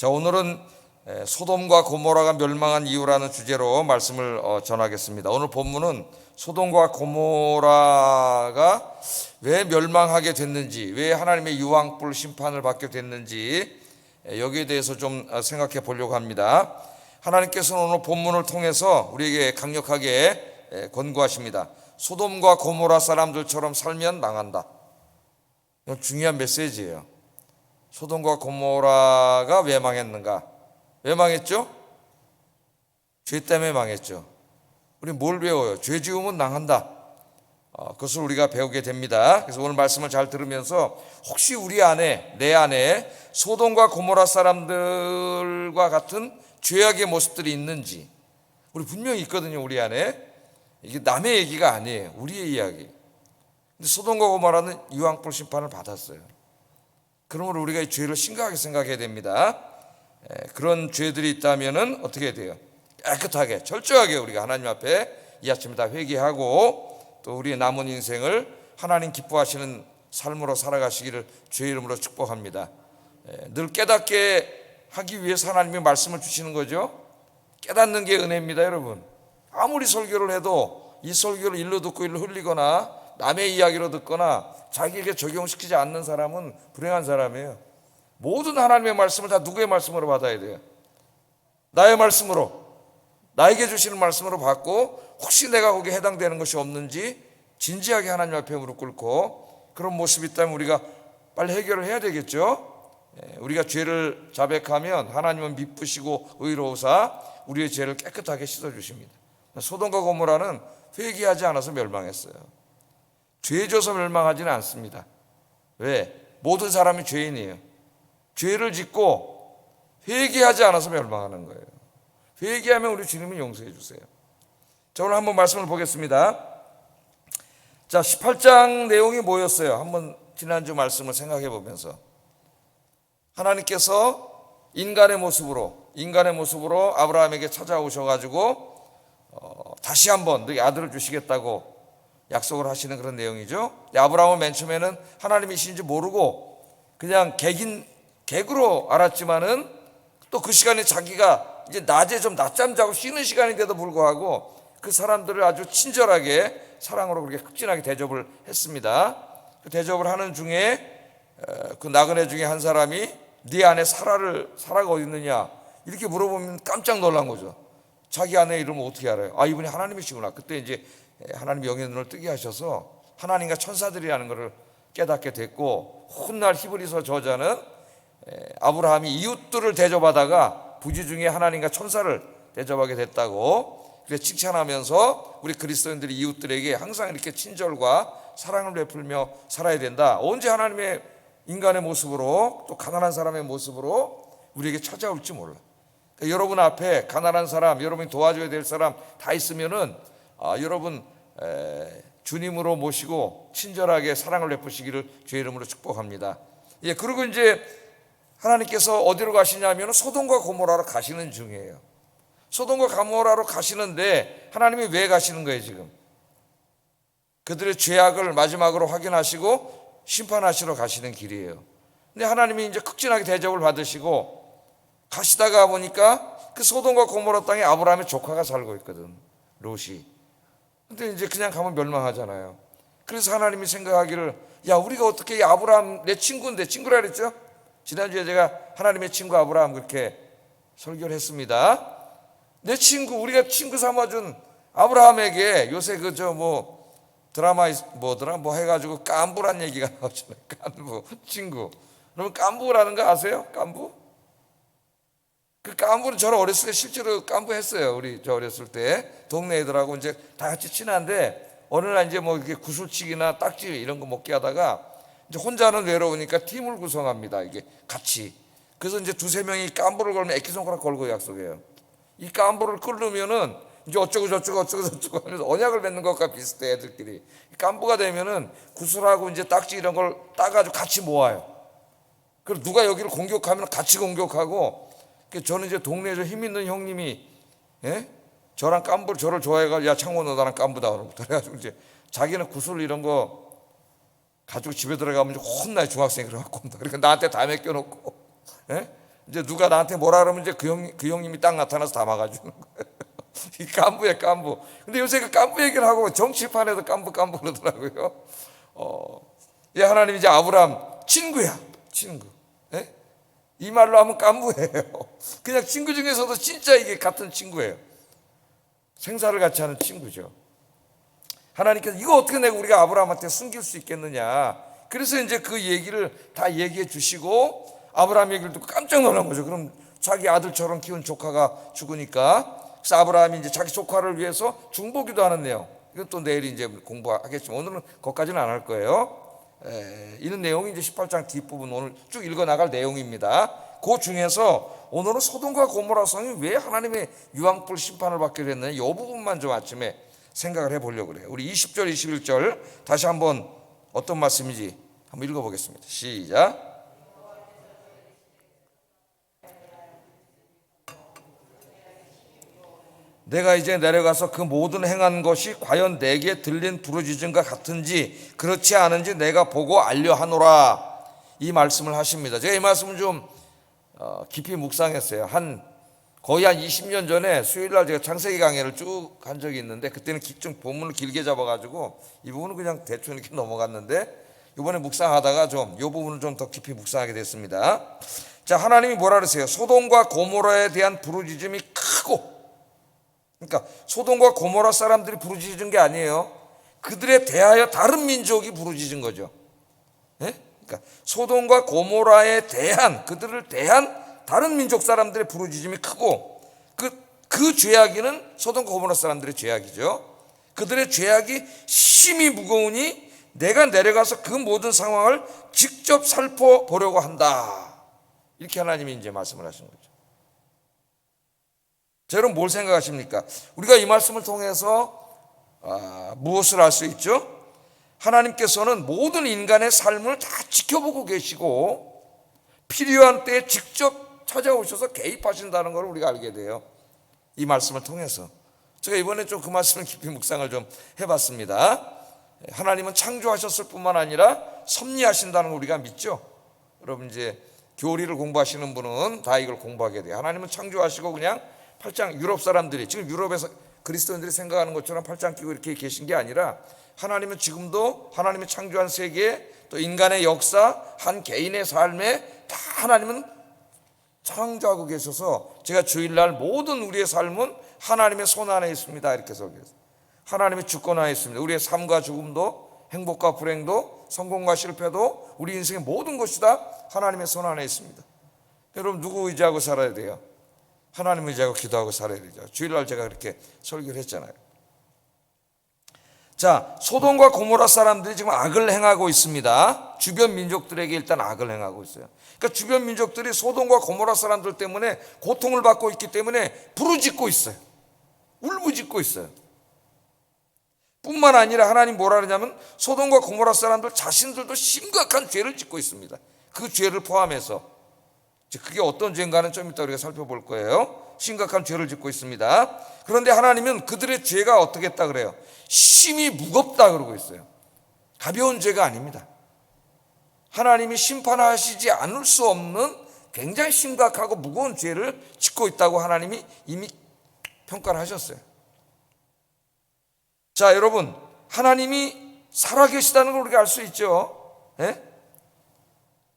자, 오늘은 소돔과 고모라가 멸망한 이유라는 주제로 말씀을 전하겠습니다. 오늘 본문은 소돔과 고모라가 왜 멸망하게 됐는지, 왜 하나님의 유황불 심판을 받게 됐는지 여기에 대해서 좀 생각해 보려고 합니다. 하나님께서는 오늘 본문을 통해서 우리에게 강력하게 권고하십니다. 소돔과 고모라 사람들처럼 살면 망한다. 이건 중요한 메시지예요. 소돔과 고모라가 왜 망했는가? 왜 망했죠? 죄 때문에 망했죠. 우리 뭘 배워요? 죄 지으면 망한다. 그것을 우리가 배우게 됩니다. 그래서 오늘 말씀을 잘 들으면서 혹시 우리 안에, 내 안에 소돔과 고모라 사람들과 같은 죄악의 모습들이 있는지, 우리 분명히 있거든요. 우리 안에. 이게 남의 얘기가 아니에요. 우리의 이야기. 근데 소돔과 고모라는 유황불 심판을 받았어요. 그러므로 우리가 이 죄를 심각하게 생각해야 됩니다. 그런 죄들이 있다면은 어떻게 해야 돼요? 깨끗하게, 철저하게 우리가 하나님 앞에 이 아침에 다 회개하고 또 우리의 남은 인생을 하나님 기뻐하시는 삶으로 살아가시기를 주의 이름으로 축복합니다. 늘 깨닫게 하기 위해서 하나님이 말씀을 주시는 거죠. 깨닫는 게 은혜입니다, 여러분. 아무리 설교를 해도 이 설교를 일로 듣고 일로 흘리거나 남의 이야기로 듣거나 자기에게 적용시키지 않는 사람은 불행한 사람이에요. 모든 하나님의 말씀을 다 누구의 말씀으로 받아야 돼요? 나의 말씀으로, 나에게 주시는 말씀으로 받고, 혹시 내가 거기에 해당되는 것이 없는지 진지하게 하나님 앞에 무릎 꿇고, 그런 모습이 있다면 우리가 빨리 해결을 해야 되겠죠. 우리가 죄를 자백하면 하나님은 미쁘시고 의로우사 우리의 죄를 깨끗하게 씻어주십니다. 소돔과 고모라는 회개하지 않아서 멸망했어요. 죄 져서 멸망하지는 않습니다. 왜? 모든 사람이 죄인이에요. 죄를 짓고 회개하지 않아서 멸망하는 거예요. 회개하면 우리 주님은 용서해 주세요. 자, 오늘 한번 말씀을 보겠습니다. 자, 18장 내용이 뭐였어요? 한번 지난주 말씀을 생각해 보면서 하나님께서 인간의 모습으로 아브라함에게 찾아오셔가지고 다시 한번 너희 아들을 주시겠다고 약속을 하시는 그런 내용이죠. 아브라함은 맨 처음에는 하나님이신지 모르고 그냥 객으로 알았지만은 또 그 시간에 자기가 이제 낮에 좀 낮잠 자고 쉬는 시간인데도 불구하고 그 사람들을 아주 친절하게 사랑으로 그렇게 극진하게 대접을 했습니다. 그 대접을 하는 중에 그 나그네 중에 한 사람이 네 안에 사라가 어디 있느냐 이렇게 물어보면 깜짝 놀란 거죠. 자기 아내 이름을 어떻게 알아요? 아, 이분이 하나님이시구나. 그때 이제 하나님이 영의 눈을 뜨게 하셔서 하나님과 천사들이라는 것을 깨닫게 됐고, 훗날 히브리서 저자는 아브라함이 이웃들을 대접하다가 부지 중에 하나님과 천사를 대접하게 됐다고 그래서 칭찬하면서 우리 그리스도인들이 이웃들에게 항상 이렇게 친절과 사랑을 베풀며 살아야 된다. 언제 하나님의 인간의 모습으로 또 가난한 사람의 모습으로 우리에게 찾아올지 몰라. 그러니까 여러분 앞에 가난한 사람, 여러분이 도와줘야 될 사람 다 있으면은 여러분 주님으로 모시고 친절하게 사랑을 베푸시기를 주의 이름으로 축복합니다. 그리고 이제 하나님께서 어디로 가시냐면 소돔과 고모라로 가시는 중이에요. 소돔과 고모라로 가시는데 하나님이 왜 가시는 거예요? 지금 그들의 죄악을 마지막으로 확인하시고 심판하시러 가시는 길이에요. 근데 하나님이 이제 극진하게 대접을 받으시고 가시다가 보니까 그 소돔과 고모라 땅에 아브라함의 조카가 살고 있거든, 롯이. 근데 이제 그냥 가면 멸망하잖아요. 그래서 하나님이 생각하기를, 야, 우리가 어떻게 아브라함 내 친구인데, 친구라 그랬죠? 지난주에 제가 하나님의 친구 아브라함 그렇게 설교를 했습니다. 내 친구, 우리가 친구 삼아준 아브라함에게 요새 드라마 뭐더라 뭐 해가지고 깐부란 얘기가 나오잖아요. 깐부, 친구. 여러분 깐부라는 거 아세요? 깐부? 그 깐부는 저는 어렸을 때 실제로 깐부 했어요. 저 어렸을 때 동네 애들하고 이제 다 같이 친한데 어느 날 이제 뭐 이렇게 구슬치기나 딱지 이런 거 먹게 하다가 이제 혼자는 외로우니까 팀을 구성합니다. 이게 같이. 그래서 이제 두세 명이 깐부를 걸면 액기손가락 걸고 약속해요. 이 깐부를 끓으면은 이제 어쩌고 저쩌고 하면서 언약을 맺는 것과 비슷해, 애들끼리. 깐부가 되면은 구슬하고 이제 딱지 이런 걸 따가지고 같이 모아요. 그리고 누가 여기를 공격하면 같이 공격하고. 저는 이제 동네에서 힘 있는 형님이 저랑 저를 좋아해가지고 야, 창모 너 나랑 깐부다 그래가지고 이제 자기는 구슬 이런 거 가지고 집에 들어가면 혼나요. 중학생이 그래갖고 그러니까 나한테 다 맡겨놓고 이제 누가 나한테 뭐라 그러면 이제 그 형님이 딱 나타나서 다 막아주는 거예요. 이 깐부야, 깐부. 근데 요새 그 깐부 얘기를 하고 정치판에도 깐부 그러더라고요. 예, 하나님 이제 아브라함 친구야, 친구. 예? 이 말로 하면 깐부예요. 그냥 친구 중에서도 진짜 이게 같은 친구예요. 생사를 같이 하는 친구죠. 하나님께서 이거 어떻게 내가 우리가 아브라함한테 숨길 수 있겠느냐. 그래서 이제 그 얘기를 다 얘기해 주시고 아브라함 얘기를 듣고 깜짝 놀란 거죠. 그럼 자기 아들처럼 키운 조카가 죽으니까. 그래서 아브라함이 이제 자기 조카를 위해서 중보기도 하는 내용. 이건 또 내일 이제 공부하겠지만 오늘은 거기까지는 안 할 거예요. 이런 내용이 이제 18장 뒷부분 오늘 쭉 읽어 나갈 내용입니다. 그 중에서 오늘은 소돔과 고모라 성이 왜 하나님의 유황불 심판을 받게 됐느냐, 이 부분만 좀 아침에 생각을 해보려고 그래요. 우리 20절 21절 다시 한번 어떤 말씀인지 한번 읽어보겠습니다. 시작. 내가 이제 내려가서 그 모든 행한 것이 과연 내게 들린 부르짖음과 같은지 그렇지 않은지 내가 보고 알려하노라, 이 말씀을 하십니다. 제가 이 말씀을 좀 깊이 묵상했어요. 거의 한 20년 전에 수요일날 제가 창세기 강의를 쭉 한 적이 있는데 그때는 좀 본문을 길게 잡아가지고 이 부분은 그냥 대충 이렇게 넘어갔는데 이번에 묵상하다가 좀 이 부분을 좀 더 깊이 묵상하게 됐습니다. 자, 하나님이 뭐라 그러세요? 소돔과 고모라에 대한 부르짖음이 크고, 그러니까 소돔과 고모라 사람들이 부르짖은 게 아니에요. 그들에 대하여 다른 민족이 부르짖은 거죠. 네? 그러니까 소돔과 고모라에 대한, 그들을 대한 다른 민족 사람들의 부르짖음이 크고, 그 죄악이는 소돔과 고모라 사람들의 죄악이죠. 그들의 죄악이 심히 무거우니 내가 내려가서 그 모든 상황을 직접 살펴보려고 한다, 이렇게 하나님이 이제 말씀을 하신 거죠. 자, 여러분 뭘 생각하십니까? 우리가 이 말씀을 통해서 무엇을 알 수 있죠? 하나님께서는 모든 인간의 삶을 다 지켜보고 계시고 필요한 때에 직접 찾아오셔서 개입하신다는 걸 우리가 알게 돼요. 이 말씀을 통해서. 제가 이번에 좀 그 말씀을 깊이 묵상을 좀 해봤습니다. 하나님은 창조하셨을 뿐만 아니라 섭리하신다는 걸 우리가 믿죠. 여러분 이제 교리를 공부하시는 분은 다 이걸 공부하게 돼요. 하나님은 창조하시고 그냥 팔짱, 유럽 사람들이 지금 유럽에서 그리스도인들이 생각하는 것처럼 팔짱 끼고 이렇게 계신 게 아니라 하나님은 지금도 하나님이 창조한 세계, 또 인간의 역사, 한 개인의 삶에 다 하나님은 창조하고 계셔서 제가 주일날 모든 우리의 삶은 하나님의 손 안에 있습니다, 이렇게 설교했어요. 하나님의 주권하에 있습니다. 우리의 삶과 죽음도, 행복과 불행도, 성공과 실패도, 우리 인생의 모든 것이 다 하나님의 손 안에 있습니다. 여러분 누구 의지하고 살아야 돼요? 하나님 의지하고 기도하고 살아야 되죠. 주일날 제가 그렇게 설교를 했잖아요. 자, 소돔과 고모라 사람들이 지금 악을 행하고 있습니다. 주변 민족들에게 일단 악을 행하고 있어요. 그러니까 주변 민족들이 소돔과 고모라 사람들 때문에 고통을 받고 있기 때문에 부르짖고 있어요. 울부짖고 있어요. 뿐만 아니라 하나님 뭐라 그러냐면 소돔과 고모라 사람들 자신들도 심각한 죄를 짓고 있습니다. 그 죄를 포함해서. 그게 어떤 죄인가는 좀 이따 우리가 살펴볼 거예요. 심각한 죄를 짓고 있습니다. 그런데 하나님은 그들의 죄가 어떻게 했다 그래요? 심히 무겁다 그러고 있어요. 가벼운 죄가 아닙니다. 하나님이 심판하시지 않을 수 없는 굉장히 심각하고 무거운 죄를 짓고 있다고 하나님이 이미 평가를 하셨어요. 자, 여러분, 하나님이 살아계시다는 걸 우리가 알 수 있죠. 네?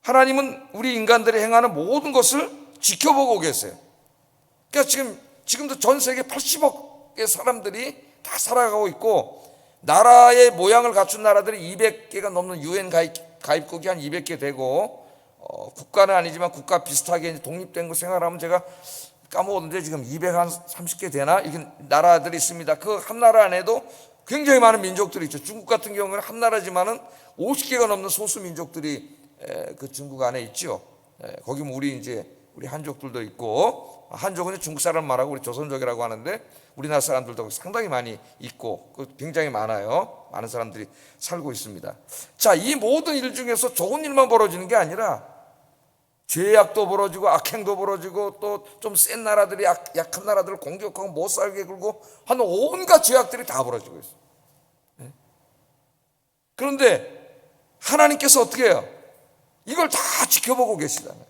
하나님은 우리 인간들이 행하는 모든 것을 지켜보고 계세요. 그러니까 지금도 전 세계 80억의 사람들이 다 살아가고 있고, 나라의 모양을 갖춘 나라들이 200개가 넘는 UN 가입국이 한 200개 되고, 국가는 아니지만 국가 비슷하게 독립된 거 생각하면 제가 까먹었는데 지금 230개 되나? 이게 나라들이 있습니다. 그 한 나라 안에도 굉장히 많은 민족들이 있죠. 중국 같은 경우는 한 나라지만은 50개가 넘는 소수 민족들이 그 중국 안에 있죠. 거기 우리 한족들도 있고, 한족은 중국 사람 말하고 우리 조선족이라고 하는데 우리나라 사람들도 상당히 많이 있고 굉장히 많아요. 많은 사람들이 살고 있습니다. 자, 이 모든 일 중에서 좋은 일만 벌어지는 게 아니라 죄악도 벌어지고 악행도 벌어지고 또 좀 센 나라들이 약한 나라들을 공격하고 못 살게 굴고 하는 온갖 죄악들이 다 벌어지고 있어요. 그런데 하나님께서 어떻게 해요? 이걸 다 지켜보고 계시잖아요.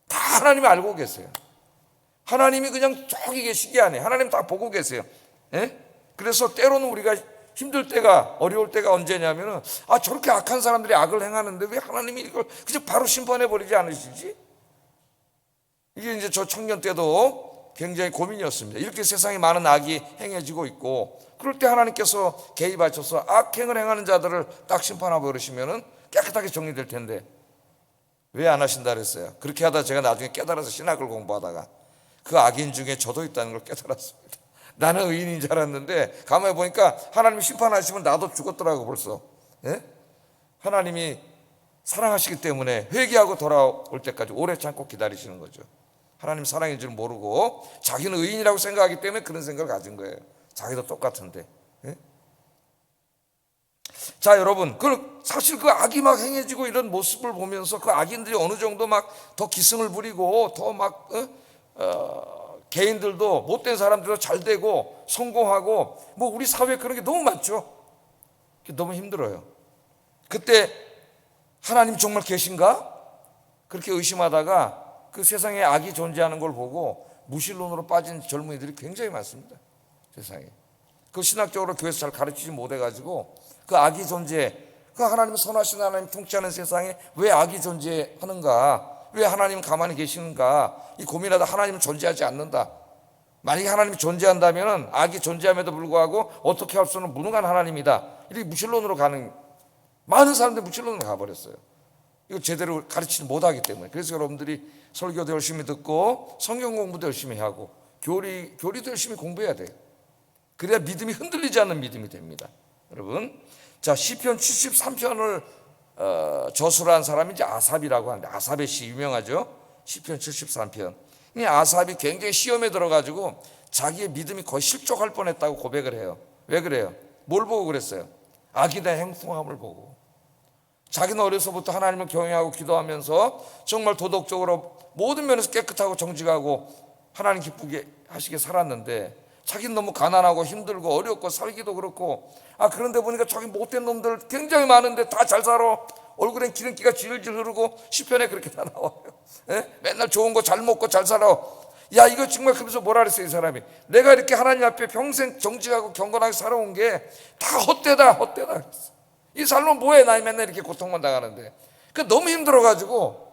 다 하나님이 알고 계세요. 하나님이 그냥 저기 계시기 안에 하나님 다 보고 계세요. 예? 그래서 때로는 우리가 힘들 때가, 어려울 때가 언제냐면은, 저렇게 악한 사람들이 악을 행하는데 왜 하나님이 이걸 그냥 바로 심판해 버리지 않으시지? 이게 이제 저 청년 때도 굉장히 고민이었습니다. 이렇게 세상에 많은 악이 행해지고 있고, 그럴 때 하나님께서 개입하셔서 악행을 행하는 자들을 딱 심판하고 그러시면은 깨끗하게 정리될 텐데 왜 안 하신다 그랬어요? 그렇게 하다 제가 나중에 깨달아서 신학을 공부하다가 그 악인 중에 저도 있다는 걸 깨달았습니다. 나는 의인인 줄 알았는데 가만히 보니까 하나님이 심판하시면 나도 죽었더라고 벌써. 예? 하나님이 사랑하시기 때문에 회개하고 돌아올 때까지 오래 참고 기다리시는 거죠. 하나님 사랑인 줄 모르고 자기는 의인이라고 생각하기 때문에 그런 생각을 가진 거예요. 자기도 똑같은데. 예? 자, 여러분, 사실 그 악이 막 행해지고 이런 모습을 보면서 그 악인들이 어느 정도 막 더 기승을 부리고 더 막 개인들도 못된 사람들도 잘 되고 성공하고 뭐 우리 사회에 그런 게 너무 많죠. 너무 힘들어요. 그때 하나님 정말 계신가? 그렇게 의심하다가 그 세상에 악이 존재하는 걸 보고 무신론으로 빠진 젊은이들이 굉장히 많습니다. 세상에. 그 신학적으로 교회에서 잘 가르치지 못해가지고 그 악이 존재, 그 하나님 선하신 하나님 통치하는 세상에 왜 악이 존재하는가? 왜 하나님 가만히 계시는가? 이 고민하다 하나님은 존재하지 않는다. 만약에 하나님이 존재한다면 악이 존재함에도 불구하고 어떻게 할 수는 무능한 하나님이다. 이렇게 무신론으로 가는 많은 사람들이 무신론으로 가버렸어요. 이거 제대로 가르치지 못하기 때문에. 그래서 여러분들이 설교도 열심히 듣고 성경 공부도 열심히 하고 교리도 열심히 공부해야 돼요. 그래야 믿음이 흔들리지 않는 믿음이 됩니다. 여러분, 자, 시편 73편을 저술한 사람이 이제 아삽이라고 하는데, 아삽의 시 유명하죠. 시편 73편. 이 아삽이 굉장히 시험에 들어가지고 자기의 믿음이 거의 실족할 뻔했다고 고백을 해요. 왜 그래요? 뭘 보고 그랬어요? 악인의 행동함을 보고. 자기는 어려서부터 하나님을 경외하고 기도하면서 정말 도덕적으로 모든 면에서 깨끗하고 정직하고 하나님 기쁘게 하시게 살았는데, 자기는 너무 가난하고 힘들고 어렵고 살기도 그렇고, 그런데 보니까 저기 못된 놈들 굉장히 많은데 다 잘 살아. 얼굴엔 기름기가 질질 흐르고 시편에 그렇게 다 나와요. 예? 맨날 좋은 거 잘 먹고 잘 살아. 야, 이거 정말. 그러면서 뭐라 그랬어요, 이 사람이? 내가 이렇게 하나님 앞에 평생 정직하고 경건하게 살아온 게 다 헛되다 그랬어. 이 살면 뭐해? 나 맨날 이렇게 고통만 당하는데. 너무 힘들어가지고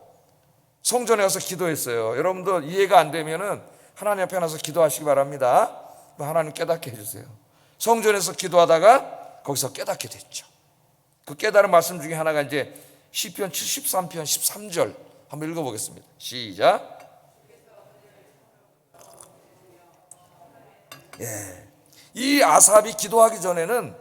성전에 와서 기도했어요. 여러분도 이해가 안 되면은 하나님 앞에 나서 기도하시기 바랍니다. 하나님 깨닫게 해주세요. 성전에서 기도하다가 거기서 깨닫게 됐죠. 그 깨달은 말씀 중에 하나가 이제 시편 73편 13절 한번 읽어보겠습니다. 시작. 예. 이 아삽이 기도하기 전에는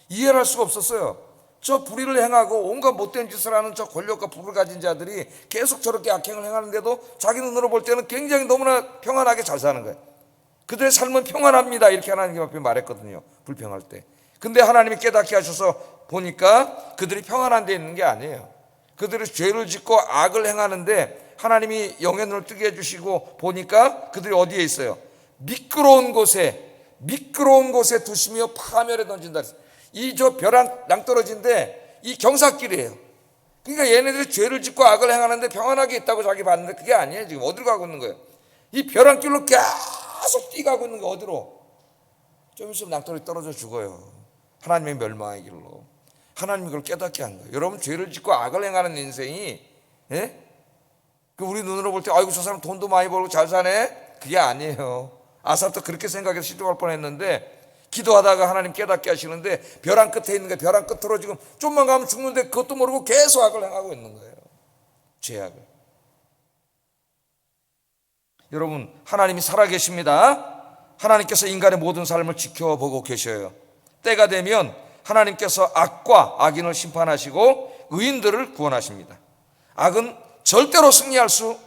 이해를 할 수가 없었어요. 저 불의를 행하고 온갖 못된 짓을 하는 저 권력과 부를 가진 자들이 계속 저렇게 악행을 행하는데도 자기 눈으로 볼 때는 굉장히 너무나 평안하게 잘 사는 거예요. 그들의 삶은 평안합니다, 이렇게 하나님 앞에 말했거든요, 불평할 때. 근데 하나님이 깨닫게 하셔서 보니까 그들이 평안한 데 있는 게 아니에요. 그들이 죄를 짓고 악을 행하는데 하나님이 영의 눈을 뜨게 해주시고 보니까 그들이 어디에 있어요? 미끄러운 곳에 두시며 파멸에 던진다. 이 저 벼랑 낭떠러지인데 이 경사길이에요. 그러니까 얘네들이 죄를 짓고 악을 행하는데 평안하게 있다고 자기 봤는데 그게 아니에요. 지금 어디로 가고 있는 거예요? 이 벼랑길로 계속 뛰어가고 있는 거. 어디로? 좀 있으면 낭떠러지 떨어져 죽어요. 하나님의 멸망의 길로. 하나님이 그걸 깨닫게 한 거예요. 여러분, 죄를 짓고 악을 행하는 인생이, 예? 우리 눈으로 볼 때 아이고 저 사람 돈도 많이 벌고 잘 사네, 그게 아니에요. 아삽도 그렇게 생각해서 시도할 뻔했는데 기도하다가 하나님 깨닫게 하시는데 벼랑 끝에 있는 거예요. 벼랑 끝으로 지금 좀만 가면 죽는데 그것도 모르고 계속 악을 행하고 있는 거예요. 죄악을. 여러분, 하나님이 살아계십니다. 하나님께서 인간의 모든 삶을 지켜보고 계셔요. 때가 되면 하나님께서 악과 악인을 심판하시고 의인들을 구원하십니다. 악은 절대로 승리할 수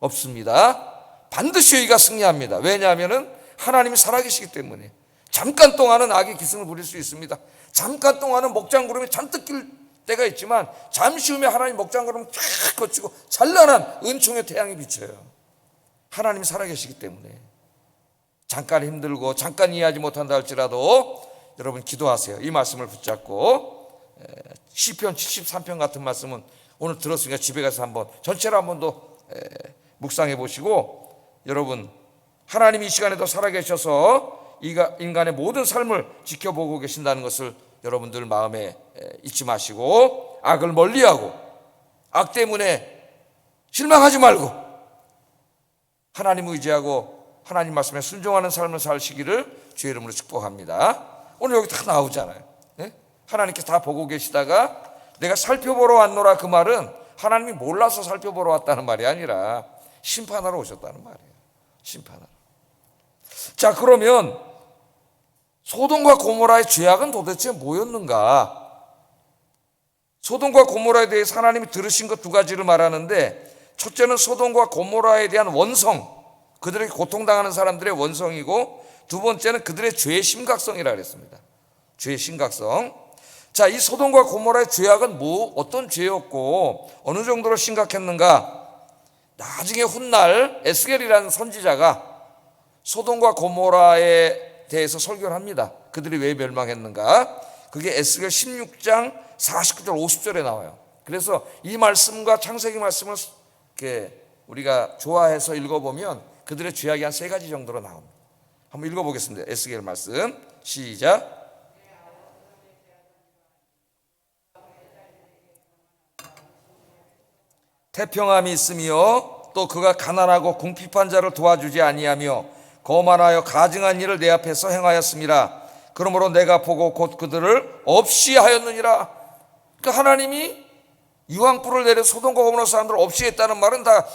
없습니다. 반드시 의가 승리합니다. 왜냐하면 하나님이 살아계시기 때문에. 잠깐 동안은 악의 기승을 부릴 수 있습니다. 잠깐 동안은 먹장구름이 잔뜩 낄 때가 있지만 잠시 후에 하나님 먹장구름을 쫙 거치고 찬란한 은총의 태양이 비쳐요. 하나님이 살아계시기 때문에. 잠깐 힘들고 잠깐 이해하지 못한다 할지라도 여러분 기도하세요. 이 말씀을 붙잡고. 시편 73편 같은 말씀은 오늘 들었으니까 집에 가서 한번 전체를 한번 더 묵상해 보시고, 여러분 하나님이 이 시간에도 살아계셔서 인간의 모든 삶을 지켜보고 계신다는 것을 여러분들 마음에 잊지 마시고, 악을 멀리하고 악 때문에 실망하지 말고 하나님 의지하고 하나님 말씀에 순종하는 삶을 사시기를 주의 이름으로 축복합니다. 오늘 여기 다 나오잖아요. 네? 하나님께서 다 보고 계시다가 내가 살펴보러 왔노라, 그 말은 하나님이 몰라서 살펴보러 왔다는 말이 아니라 심판하러 오셨다는 말이에요. 심판하러. 자, 그러면 소돔과 고모라의 죄악은 도대체 뭐였는가? 소돔과 고모라에 대해서 하나님이 들으신 것 두 가지를 말하는데, 첫째는 소돔과 고모라에 대한 원성, 그들에게 고통당하는 사람들의 원성이고, 두 번째는 그들의 죄의 심각성이라 그랬습니다. 죄의 심각성. 자, 이 소돔과 고모라의 죄악은 어떤 죄였고 어느 정도로 심각했는가? 나중에 훗날 에스겔이라는 선지자가 소돔과 고모라에 대해서 설교를 합니다. 그들이 왜 멸망했는가? 그게 에스겔 16장 49절 50절에 나와요. 그래서 이 말씀과 창세기 말씀을 이렇게 우리가 좋아해서 읽어보면 그들의 죄악이 한 세 가지 정도로 나옵니다. 한번 읽어보겠습니다. 에스겔 말씀 시작. 태평함이 있으며 또 그가 가난하고 궁핍한 자를 도와주지 아니하며 거만하여 가증한 일을 내 앞에서 행하였음이라. 그러므로 내가 보고 곧 그들을 없이 하였느니라. 그러니까 하나님이 유황불을 내려 소돔과 고모라 사람들을 없이 했다는 말은 다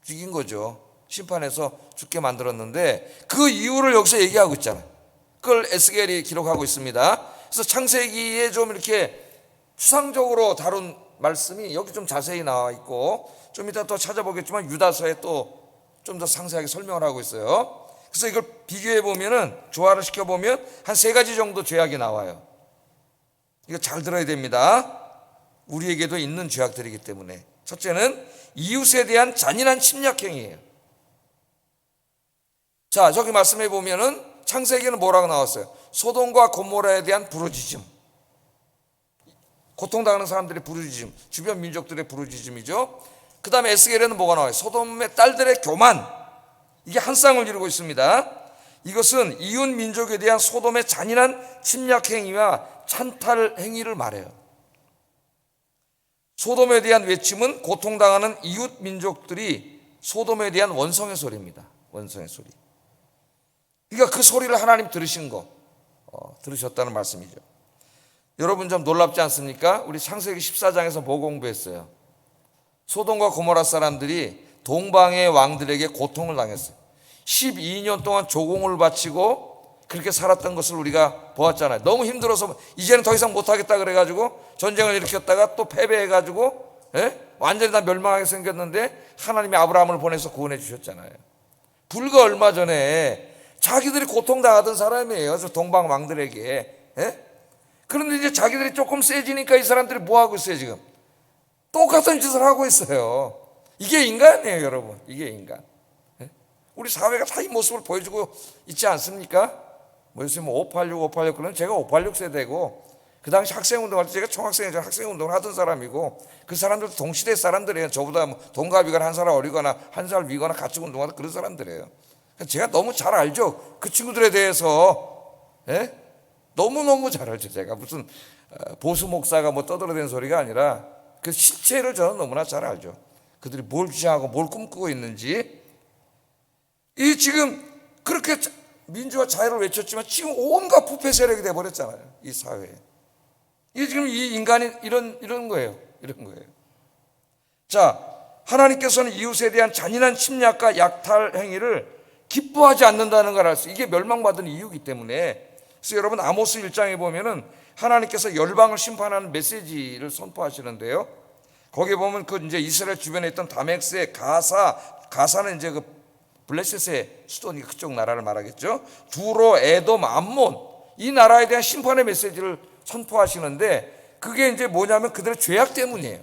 죽인 거죠. 심판해서 죽게 만들었는데 그 이유를 여기서 얘기하고 있잖아요. 그걸 에스겔이 기록하고 있습니다. 그래서 창세기에 좀 이렇게 추상적으로 다룬 말씀이 여기 좀 자세히 나와 있고, 좀 이따 또 찾아보겠지만 유다서에 또 좀 더 상세하게 설명을 하고 있어요. 그래서 이걸 비교해 보면은, 조화를 시켜 보면 한 세 가지 정도 죄악이 나와요. 이거 잘 들어야 됩니다. 우리에게도 있는 죄악들이기 때문에. 첫째는 이웃에 대한 잔인한 침략 행위예요. 자, 저기 말씀해 보면은 창세기는 뭐라고 나왔어요? 소돔과 고모라에 대한 부르짖음, 고통당하는 사람들의 부르짖음, 주변 민족들의 부르짖음이죠. 그 다음에 에스겔에는 뭐가 나와요? 소돔의 딸들의 교만, 이게 한 쌍을 이루고 있습니다. 이것은 이웃 민족에 대한 소돔의 잔인한 침략 행위와 찬탈 행위를 말해요. 소돔에 대한 외침은 고통당하는 이웃 민족들이 소돔에 대한 원성의 소리입니다. 원성의 소리. 그러니까 그 소리를 하나님 들으신 거, 들으셨다는 말씀이죠. 여러분 좀 놀랍지 않습니까? 우리 창세기 14장에서 뭐 공부했어요? 소돔과 고모라 사람들이 동방의 왕들에게 고통을 당했어요. 12년 동안 조공을 바치고 그렇게 살았던 것을 우리가 보았잖아요. 너무 힘들어서 이제는 더 이상 못하겠다 그래가지고 전쟁을 일으켰다가 또 패배해가지고 완전히 다 멸망하게 생겼는데 하나님이 아브라함을 보내서 구원해 주셨잖아요. 불과 얼마 전에 자기들이 고통당하던 사람이에요. 저 동방 왕들에게. 그런데 이제 자기들이 조금 세지니까 이 사람들이 뭐 하고 있어요 지금? 똑같은 짓을 하고 있어요. 이게 인간이에요, 여러분. 이게 인간. 우리 사회가 다 이 모습을 보여주고 있지 않습니까? 뭐 요새 586 그러면 제가 586 세대고, 그 당시 학생운동할 때 제가 총학생회장 학생운동을 하던 사람이고, 그 사람들도 동시대 사람들이에요. 저보다 동갑이거나 한 살 어리거나 한 살 위거나 같이 운동하던 그런 사람들이에요. 제가 너무 잘 알죠. 그 친구들에 대해서. 너무너무 잘 알죠. 제가 무슨 보수 목사가 뭐 떠들어댄 소리가 아니라 그 실체를 저는 너무나 잘 알죠. 그들이 뭘 주장하고 뭘 꿈꾸고 있는지. 이 지금 그렇게 민주화 자유를 외쳤지만 지금 온갖 부패 세력이 돼버렸잖아요. 이 사회에. 이게 지금 이 인간이 이런 거예요. 이런 거예요. 자, 하나님께서는 이웃에 대한 잔인한 침략과 약탈 행위를 기뻐하지 않는다는 걸 알 수, 이게 멸망받은 이유이기 때문에. 그래서 여러분 아모스 1장에 보면은 하나님께서 열방을 심판하는 메시지를 선포하시는데요. 거기에 보면 그 이제 이스라엘 주변에 있던 다메섹, 가사는 이제 그 블레셋의 수도니까 그쪽 나라를 말하겠죠. 두로, 에돔, 암몬, 이 나라에 대한 심판의 메시지를 선포하시는데, 그게 이제 뭐냐면 그들의 죄악 때문이에요.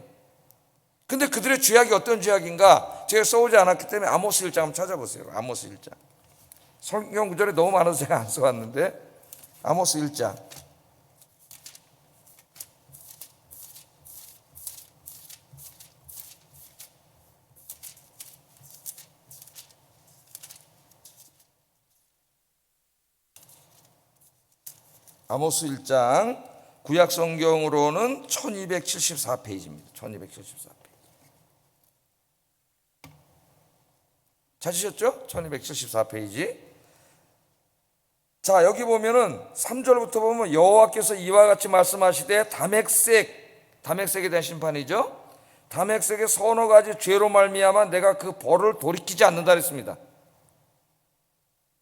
근데 그들의 죄악이 어떤 죄악인가? 제가 써오지 않았기 때문에 아모스 1장 한번 찾아보세요. 아모스 1장. 성경 구절이 너무 많아서 제가 안 써왔는데, 아모스 1장. 아모스 1장 구약 성경으로는 1274페이지입니다. 1274페이지. 찾으셨죠? 1274페이지. 자, 여기 보면은 3절부터 보면 여호와께서 이와 같이 말씀하시되 다맥색에 대한 심판이죠. 다맥색의 서너 가지 죄로 말미암아 내가 그 벌을 돌이키지 않는다 그랬습니다.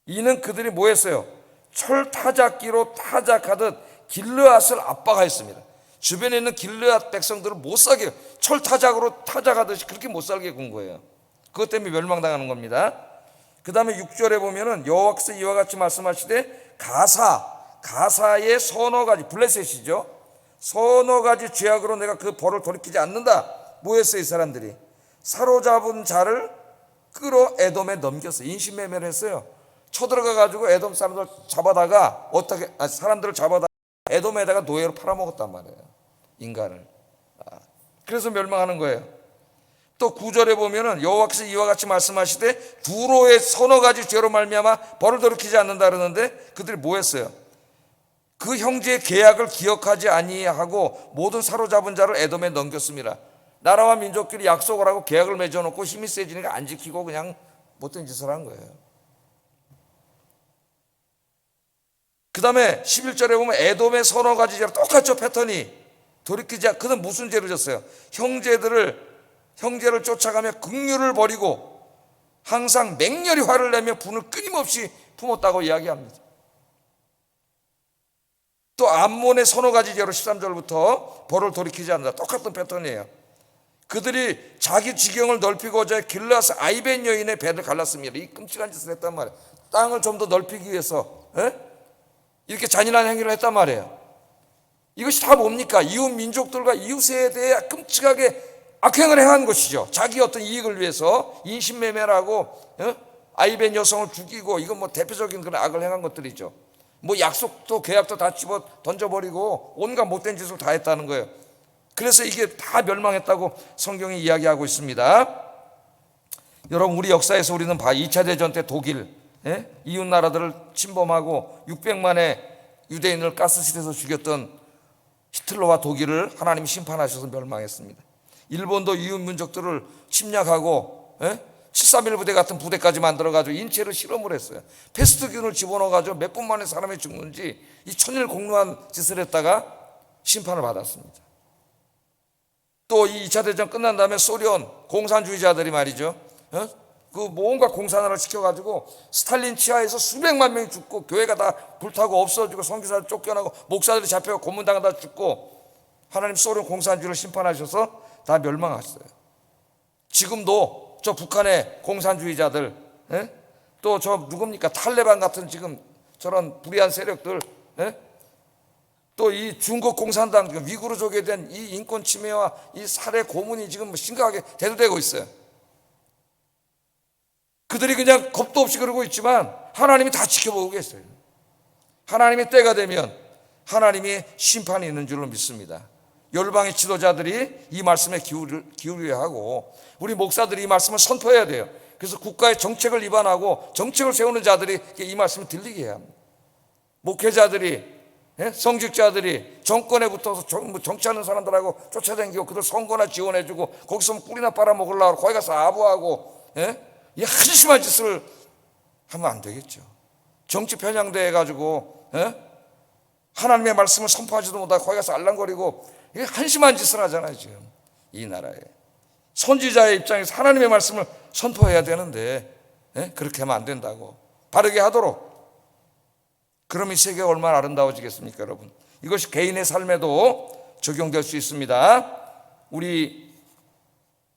이는 그들이 뭐 했어요? 철 타작기로 타작하듯 길르앗을 압박하였습니다. 주변에 있는 길르앗 백성들을 못 살게, 철 타작으로 타작하듯이 그렇게 못 살게 군 거예요. 그것 때문에 멸망당하는 겁니다. 그 다음에 6절에 보면은 여호와께서 이와 같이 말씀하시되 가사의 서너 가지, 블레셋이죠. 서너 가지 죄악으로 내가 그 벌을 돌이키지 않는다. 뭐 했어요? 이 사람들이 사로잡은 자를 끌어 에돔에 넘겼어요. 인신매매를 했어요. 쳐들어가 가지고 에돔 사람들 잡아다가 사람들을 잡아다가 에돔에다가 노예로 팔아먹었단 말이에요. 인간을. 그래서 멸망하는 거예요. 또 9절에 보면은 여호와께서 이와 같이 말씀하시되 두로의 서너 가지 죄로 말미암아 벌을 돌이키지 않는다 그러는데 그들이 뭐 했어요? 그 형제의 계약을 기억하지 아니하고 모든 사로잡은 자를 에돔에 넘겼습니다. 나라와 민족끼리 약속을 하고 계약을 맺어놓고 힘이 세지니까 안 지키고 그냥 못된 짓을 한 거예요. 그 다음에 11절에 보면 에돔의 서너 가지 죄로 똑같죠. 패턴이 돌이키지 않고 그는 무슨 죄를 졌어요? 형제를 쫓아가며 긍휼을 버리고 항상 맹렬히 화를 내며 분을 끊임없이 품었다고 이야기합니다. 또 암몬의 서너 가지 죄로 13절부터 벌을 돌이키지 않는다. 똑같은 패턴이에요. 그들이 자기 지경을 넓히고자 길르앗 아이벤 여인의 배를 갈랐습니다. 이 끔찍한 짓을 했단 말이에요. 땅을 좀 더 넓히기 위해서 이렇게 잔인한 행위를 했단 말이에요. 이것이 다 뭡니까? 이웃 민족들과 이웃에 대해 끔찍하게 악행을 행한 것이죠. 자기 어떤 이익을 위해서 인신매매라고 아이벤 여성을 죽이고 이건 뭐 대표적인 그런 악을 행한 것들이죠. 뭐 약속도 계약도 다 집어 던져버리고 온갖 못된 짓을 다 했다는 거예요. 그래서 이게 다 멸망했다고 성경이 이야기하고 있습니다. 여러분 우리 역사에서 우리는 2차 대전 때 독일 이웃 나라들을 침범하고 600만의 유대인을 가스실에서 죽였던 히틀러와 독일을 하나님이 심판하셔서 멸망했습니다. 일본도 이웃 민족들을 침략하고 731 부대 같은 부대까지 만들어가지고 인체를 실험을 했어요. 패스트균을 집어넣어가지고 몇 분 만에 사람이 죽는지 이 천일공노한 짓을 했다가 심판을 받았습니다. 또 이 2차 대전 끝난 다음에 소련 공산주의자들이 말이죠, 그 뭔가 공산화를 시켜가지고 스탈린 치하에서 수백만 명이 죽고 교회가 다 불타고 없어지고 선교사들 쫓겨나고 목사들이 잡혀가 고문당하다 죽고 하나님 소련 공산주의를 심판하셔서 다 멸망했어요. 지금도 저 북한의 공산주의자들 또 저 누굽니까 탈레반 같은 지금 저런 불의한 세력들 또 이 중국 공산당 위구르족에 대한 이 인권 침해와 이 살해 고문이 지금 심각하게 대두되고 있어요. 그들이 그냥 겁도 없이 그러고 있지만 하나님이 다 지켜보고 계세요. 하나님의 때가 되면 하나님의 심판이 있는 줄로 믿습니다. 열방의 지도자들이 이 말씀에 기울여야 하고 우리 목사들이 이 말씀을 선포해야 돼요. 그래서 국가의 정책을 위반하고 정책을 세우는 자들이 이 말씀을 들리게 해야 합니다. 목회자들이 성직자들이 정권에 붙어서 정치하는 사람들하고 쫓아다니고 그들 선거나 지원해주고 거기서 꿀이나 빨아먹으려고 거기 가서 아부하고 이 한심한 짓을 하면 안 되겠죠. 정치 편향돼 가지고 하나님의 말씀을 선포하지도 못하고 거기 가서 알랑거리고 한심한 짓을 하잖아요. 지금 이 나라에 선지자의 입장에서 하나님의 말씀을 선포해야 되는데 그렇게 하면 안 된다고, 바르게 하도록. 그럼 이 세계가 얼마나 아름다워지겠습니까, 여러분? 이것이 개인의 삶에도 적용될 수 있습니다. 우리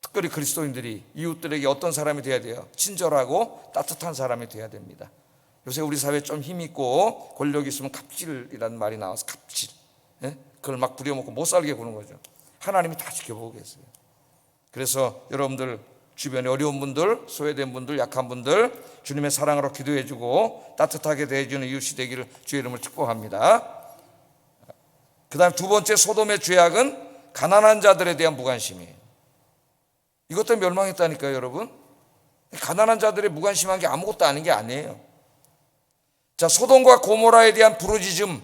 특별히 그리스도인들이 이웃들에게 어떤 사람이 되어야 돼요? 친절하고 따뜻한 사람이 되어야 됩니다. 요새 우리 사회에 좀 힘있고 권력이 있으면 갑질이라는 말이 나와서 갑질, 그걸 막 부려먹고 못 살게 구는 거죠. 하나님이 다 지켜보고 계세요. 그래서 여러분들 주변에 어려운 분들, 소외된 분들, 약한 분들 주님의 사랑으로 기도해주고 따뜻하게 대해주는 이웃이 되기를 주의 이름으로 축복합니다. 그 다음 두 번째 소돔의 죄악은 가난한 자들에 대한 무관심이에요. 이것도 멸망했다니까요, 여러분. 가난한 자들의 무관심한 게 아무것도 아닌 게 아니에요. 자, 소돔과 고모라에 대한 부르짖음,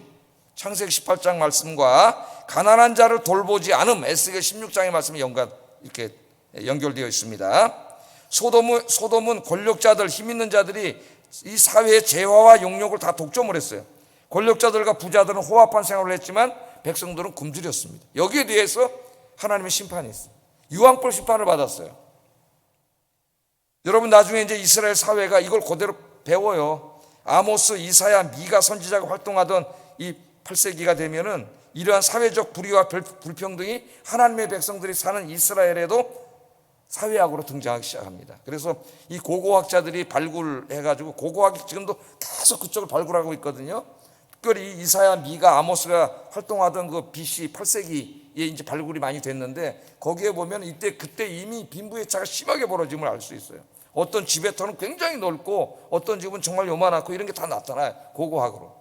창세기 18장 말씀과 가난한 자를 돌보지 않음, 에스겔 16장의 말씀이 이렇게 연결되어 있습니다. 소돔은 권력자들, 힘 있는 자들이 이 사회의 재화와 용욕을 다 독점을 했어요. 권력자들과 부자들은 호화판 생활을 했지만 백성들은 굶주렸습니다. 여기에 대해서 하나님의 심판이 있어요. 유황불 심판을 받았어요. 여러분, 나중에 이제 이스라엘 사회가 이걸 그대로 배워요. 아모스, 이사야, 미가 선지자가 활동하던 이 8세기가 되면은 이러한 사회적 불의와 불평등이 하나님의 백성들이 사는 이스라엘에도 사회학으로 등장하기 시작합니다. 그래서 이 고고학자들이 발굴해가지고, 고고학이 지금도 계속 그쪽을 발굴하고 있거든요. 특별히 이사야, 미가, 아모스가 활동하던 그 BC 8세기에 이제 발굴이 많이 됐는데, 거기에 보면 그때 이미 빈부의차가 심하게 벌어짐을 알 수 있어요. 어떤 집의 터는 굉장히 넓고 어떤 집은 정말 요만하고 이런 게 다 나타나요. 고고학으로.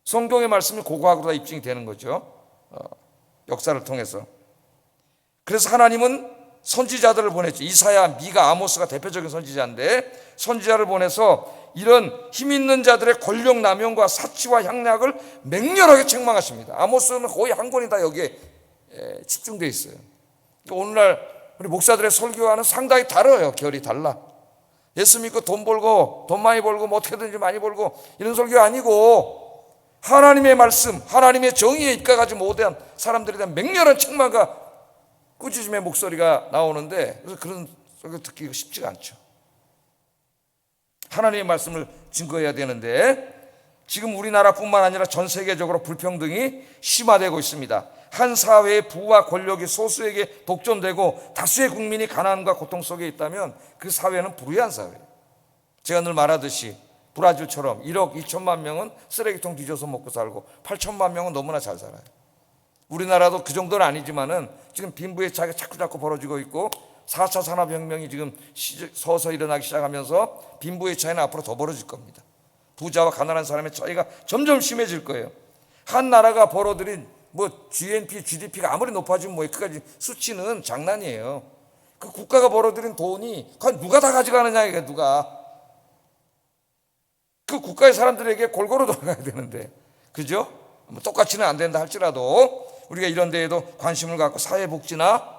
성경의 말씀이 고고학으로 다 입증이 되는 거죠. 역사를 통해서. 그래서 하나님은 선지자들을 보냈죠. 이사야, 미가, 아모스가 대표적인 선지자인데, 선지자를 보내서 이런 힘 있는 자들의 권력 남용과 사치와 향락을 맹렬하게 책망하십니다. 아모스는 거의 한 권이 다 여기에 집중되어 있어요. 오늘날 우리 목사들의 설교와는 상당히 다르요. 결이 달라. 예수 믿고 돈 벌고, 돈 많이 벌고, 뭐 어떻게든지 많이 벌고 이런 설교 아니고, 하나님의 말씀, 하나님의 정의에 입각하지 못한 사람들에 대한 맹렬한 책망과 꾸짖음의 목소리가 나오는데, 그래서 그런 설교 듣기가 쉽지가 않죠. 하나님의 말씀을 증거해야 되는데, 지금 우리나라뿐만 아니라 전 세계적으로 불평등이 심화되고 있습니다. 한 사회의 부와 권력이 소수에게 독점되고 다수의 국민이 가난과 고통 속에 있다면 그 사회는 불의한 사회예요. 제가 늘 말하듯이 브라질처럼 1억 2천만 명은 쓰레기통 뒤져서 먹고 살고 8천만 명은 너무나 잘 살아요. 우리나라도 그 정도는 아니지만은 지금 빈부의 차이가 자꾸 벌어지고 있고, 4차 산업혁명이 지금 서서 일어나기 시작하면서 빈부의 차이는 앞으로 더 벌어질 겁니다. 부자와 가난한 사람의 차이가 점점 심해질 거예요. 한 나라가 벌어들인 GDP가 아무리 높아지면 그까지 수치는 장난이에요. 그 국가가 벌어들인 돈이 누가 다 가져가느냐, 이게 누가. 그 국가의 사람들에게 골고루 돌아가야 되는데, 그죠? 똑같이는 안 된다 할지라도 우리가 이런 데에도 관심을 갖고 사회복지나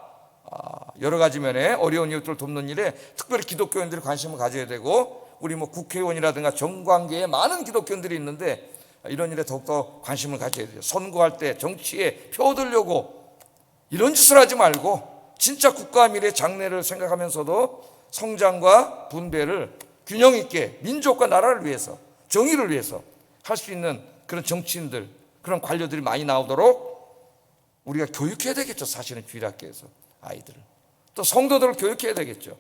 여러 가지 면에 어려운 이웃들을 돕는 일에 특별히 기독교인들이 관심을 가져야 되고, 우리 국회의원이라든가 정관계에 많은 기독교인들이 있는데 이런 일에 더욱더 관심을 가져야 돼요. 선거할 때 정치에 표 얻으려고 이런 짓을 하지 말고 진짜 국가 미래 장래를 생각하면서도 성장과 분배를 균형 있게 민족과 나라를 위해서, 정의를 위해서 할 수 있는 그런 정치인들, 그런 관료들이 많이 나오도록 우리가 교육해야 되겠죠. 사실은 주일학교에서 아이들을, 또 성도들을 교육해야 되겠죠.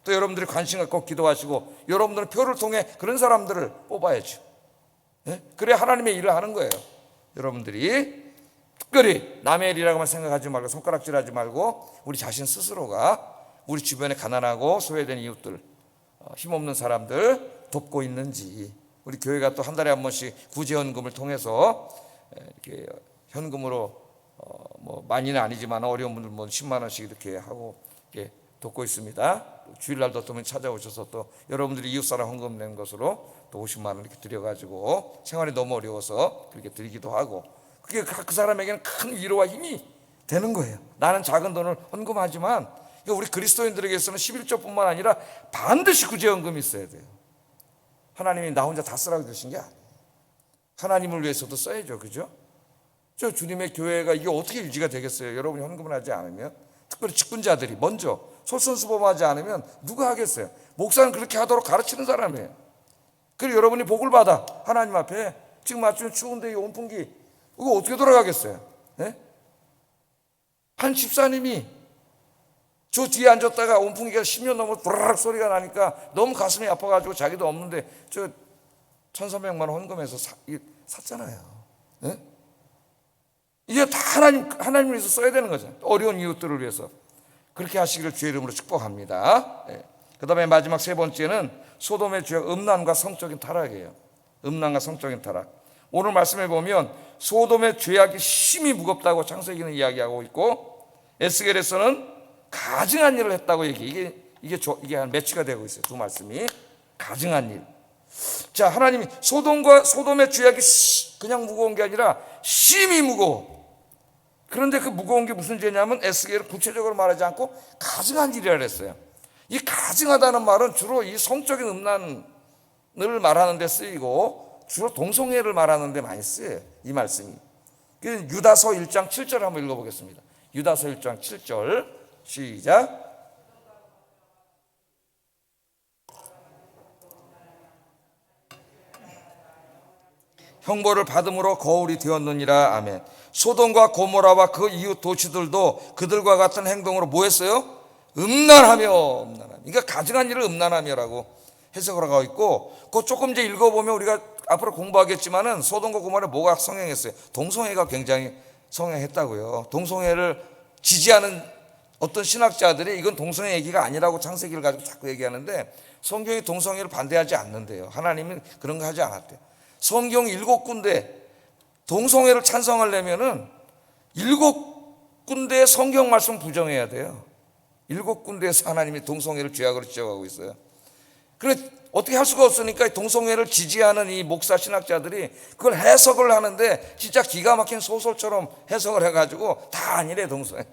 또 여러분들이 관심 갖고 기도하시고 여러분들은 표를 통해 그런 사람들을 뽑아야죠. 네? 그래야 하나님의 일을 하는 거예요. 여러분들이 특별히 남의 일이라고만 생각하지 말고, 손가락질하지 말고 우리 자신 스스로가 우리 주변에 가난하고 소외된 이웃들, 힘없는 사람들 돕고 있는지, 우리 교회가 또 한 달에 한 번씩 구제연금을 통해서 이렇게 현금으로 많이는 아니지만 어려운 분들 10만 원씩 이렇게 하고 이렇게 돕고 있습니다. 주일날도 또 찾아오셔서 또 여러분들이 이웃사람 헌금 낸 것으로 또 50만 원 이렇게 드려가지고 생활이 너무 어려워서 그렇게 드리기도 하고, 그게 그 사람에게는 큰 위로와 힘이 되는 거예요. 나는 작은 돈을 헌금하지만 우리 그리스도인들에게서는 11조뿐만 아니라 반드시 구제연금이 있어야 돼요. 하나님이 나 혼자 다 쓰라고 주신 게 아니에요. 하나님을 위해서도 써야죠. 그죠? 저 주님의 교회가 이게 어떻게 유지가 되겠어요? 여러분이 헌금을 하지 않으면, 특별히 직분자들이 먼저 솔선수범하지 않으면 누가 하겠어요? 목사는 그렇게 하도록 가르치는 사람이에요. 그리고 여러분이 복을 받아 하나님 앞에, 지금 아침 추운데 이 온풍기 이거 어떻게 돌아가겠어요? 네? 한 집사님이 저 뒤에 앉았다가 온풍기가 10년 넘어 브라락 소리가 나니까 너무 가슴이 아파가지고 자기도 없는데 저 1,300만 원 헌금해서 샀잖아요. 네? 이게 다 하나님을 위해서 써야 되는 거죠. 어려운 이웃들을 위해서. 그렇게 하시기를 주의 이름으로 축복합니다. 네. 그 다음에 마지막 세 번째는 소돔의 죄악, 음란과 성적인 타락이에요. 음란과 성적인 타락. 오늘 말씀해 보면 소돔의 죄악이 심히 무겁다고 창세기는 이야기하고 있고, 에스겔에서는 가증한 일을 했다고 이게 한 매치가 되고 있어요. 두 말씀이 가증한 일. 자, 하나님이 소돔의 죄악이 그냥 무거운 게 아니라 심히 무거워. 그런데 그 무거운 게 무슨 죄냐면 에스겔은 구체적으로 말하지 않고 가증한 일이라 그랬어요. 이 가증하다는 말은 주로 이 성적인 음란을 말하는 데 쓰이고 주로 동성애를 말하는 데 많이 쓰여요. 이 말씀이. 유다서 1장 7절 한번 읽어보겠습니다. 유다서 1장 7절 시작. 형벌을 받음으로 거울이 되었느니라. 아멘. 소돔과 고모라와 그 이웃 도시들도 그들과 같은 행동으로 뭐 했어요? 음란하며. 그러니까 가증한 일을 음란하며라고 해석을 하고 있고, 그거 조금 이제 읽어보면 우리가 앞으로 공부하겠지만은 소돔과 고모라에 뭐가 성행했어요? 동성애가 굉장히 성행했다고요. 동성애를 지지하는 어떤 신학자들이 이건 동성애 얘기가 아니라고 창세기를 가지고 자꾸 얘기하는데, 성경이 동성애를 반대하지 않는데요. 하나님은 그런 거 하지 않았대요. 성경 7군데 동성애를 찬성하려면은 7군데의 성경 말씀 부정해야 돼요. 7군데에서 하나님이 동성애를 죄악으로 지적하고 있어요. 그래 어떻게 할 수가 없으니까 동성애를 지지하는 이 목사 신학자들이 그걸 해석을 하는데 진짜 기가 막힌 소설처럼 해석을 해가지고 다 아니래 동성애가.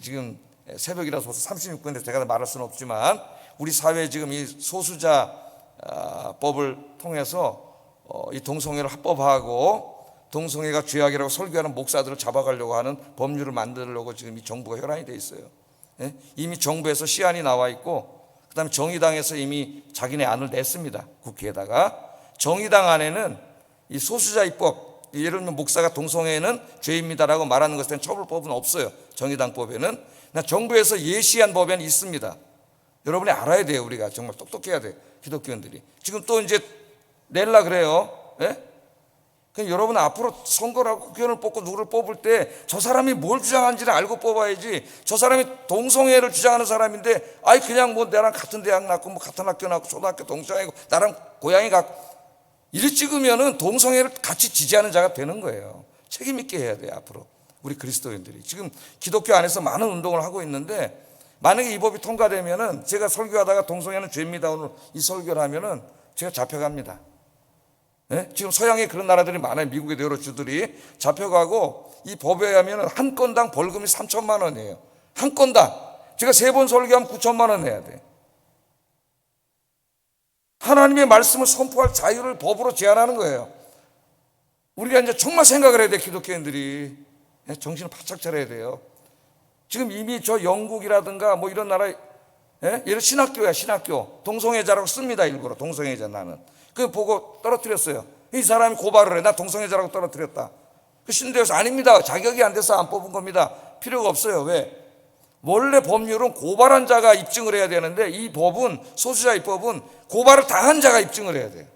지금 새벽이라서 36분인데 제가 말할 수는 없지만 우리 사회에 지금 이 소수자 법을 통해서 이 동성애를 합법화하고 동성애가 죄악이라고 설교하는 목사들을 잡아가려고 하는 법률을 만들려고 지금 이 정부가 혈안이 돼 있어요. 이미 정부에서 시안이 나와 있고, 그 다음에 정의당에서 이미 자기네 안을 냈습니다. 국회에다가. 정의당 안에는 이 소수자 입법, 예를 들면 목사가 동성애는 죄입니다라고 말하는 것에 대한 처벌법은 없어요. 정의당법에는. 정부에서 예시한 법에는 있습니다. 여러분이 알아야 돼요. 우리가 정말 똑똑해야 돼요. 기독교인들이. 지금 또 이제 낼라 그래요. 그럼 여러분 앞으로 선거를 하고 국회의원을 뽑고 누구를 뽑을 때 저 사람이 뭘 주장하는지를 알고 뽑아야지. 저 사람이 동성애를 주장하는 사람인데 아이 그냥 뭐 나랑 같은 대학 나고 뭐 같은 학교 나고 초등학교 동창이고 나랑 고향이 같고 이래 찍으면은 동성애를 같이 지지하는 자가 되는 거예요. 책임 있게 해야 돼요. 앞으로 우리 그리스도인들이. 지금 기독교 안에서 많은 운동을 하고 있는데 만약에 이 법이 통과되면은 제가 설교하다가 동성애는 죄입니다 오늘 이 설교를 하면은 제가 잡혀갑니다. 지금 서양에 그런 나라들이 많아요. 미국의 여러 주들이 잡혀가고 이 법에 의하면 한 건당 벌금이 3천만 원이에요. 한 건당. 제가 3번 설교하면 9천만 원 내야 돼. 하나님의 말씀을 선포할 자유를 법으로 제한하는 거예요. 우리가 이제 정말 생각을 해야 돼. 기독교인들이 정신을 바짝 차려야 돼요. 지금 이미 저 영국이라든가 뭐 이런 나라 예를 신학교야 신학교 동성애자라고 씁니다. 일부러 동성애자 나는 그 보고 떨어뜨렸어요. 이 사람이 고발을 해. 나 동성애자라고 떨어뜨렸다. 그 신대에서 아닙니다. 자격이 안 돼서 안 뽑은 겁니다. 필요가 없어요. 왜? 원래 법률은 고발한 자가 입증을 해야 되는데 이 법은 소수자 입법은 고발을 당한 자가 입증을 해야 돼요.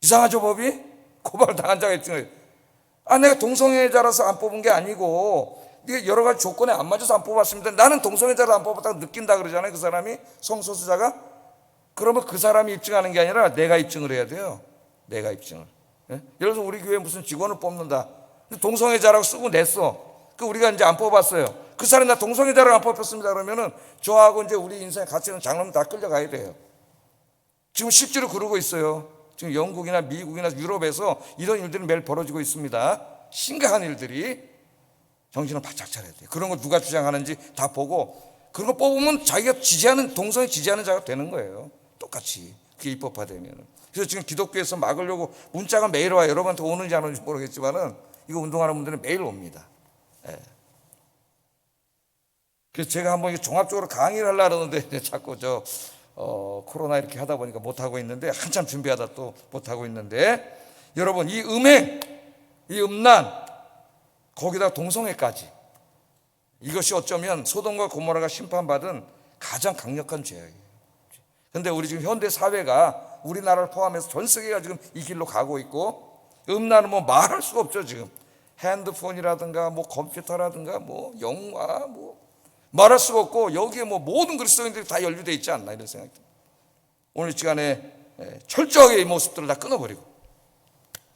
이상하죠 법이? 고발을 당한 자가 입증을 해야 돼요. 내가 동성애자라서 안 뽑은 게 아니고 이게 여러 가지 조건에 안 맞아서 안 뽑았습니다. 나는 동성애자를 안 뽑았다고 느낀다 그러잖아요. 그 사람이 성소수자가. 그러면 그 사람이 입증하는 게 아니라 내가 입증을 해야 돼요. 내가 입증을. 예를 들어서 우리 교회 무슨 직원을 뽑는다. 동성애자라고 쓰고 냈어. 그 우리가 이제 안 뽑았어요. 그 사람이 나 동성애자라고 안 뽑혔습니다. 그러면은 저하고 이제 우리 인생에 같이 있는 장로님 다 끌려가야 돼요. 지금 실제로 그러고 있어요. 지금 영국이나 미국이나 유럽에서 이런 일들이 매일 벌어지고 있습니다. 심각한 일들이. 정신을 바짝 차려야 돼요. 그런 거 누가 주장하는지 다 보고 그런 거 뽑으면 자기가 지지하는 동성애 지지하는 자가 되는 거예요. 똑같이 그게 입법화되면. 그래서 지금 기독교에서 막으려고 문자가 매일 와요. 여러분한테 오는지 안 오는지 모르겠지만은 이거 운동하는 분들은 매일 옵니다. 그래서 제가 한번 종합적으로 강의를 하려고 하는데 자꾸 코로나 이렇게 하다 보니까 못 하고 있는데 한참 준비하다 또 못 하고 있는데 여러분 이 음행, 이 음란 거기다 동성애까지 이것이 어쩌면 소돔과 고모라가 심판받은 가장 강력한 죄악이에요. 그런데 우리 지금 현대 사회가 우리나라를 포함해서 전 세계가 지금 이 길로 가고 있고 음란은 뭐 말할 수가 없죠. 지금 핸드폰이라든가 뭐 컴퓨터라든가 뭐 영화 뭐 말할 수가 없고 여기에 뭐 모든 그리스도인들이 다 연루되어 있지 않나 이런 생각이 듭니다. 오늘 이 시간에 철저하게 이 모습들을 다 끊어버리고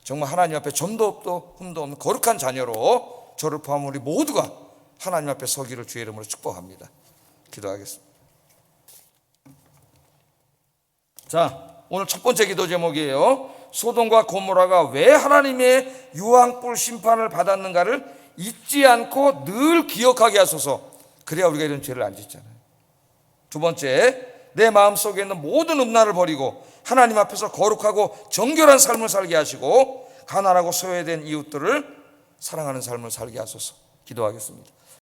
정말 하나님 앞에 점도 없고 흠도 없는 거룩한 자녀로 저를 포함한 우리 모두가 하나님 앞에 서기를 주의 이름으로 축복합니다. 기도하겠습니다. 자, 오늘 첫 번째 기도 제목이에요. 소돔과 고모라가 왜 하나님의 유황불 심판을 받았는가를 잊지 않고 늘 기억하게 하소서. 그래야 우리가 이런 죄를 안 짓잖아요. 두 번째, 내 마음속에 있는 모든 음란을 버리고 하나님 앞에서 거룩하고 정결한 삶을 살게 하시고 가난하고 소외된 이웃들을 사랑하는 삶을 살게 하소서. 기도하겠습니다.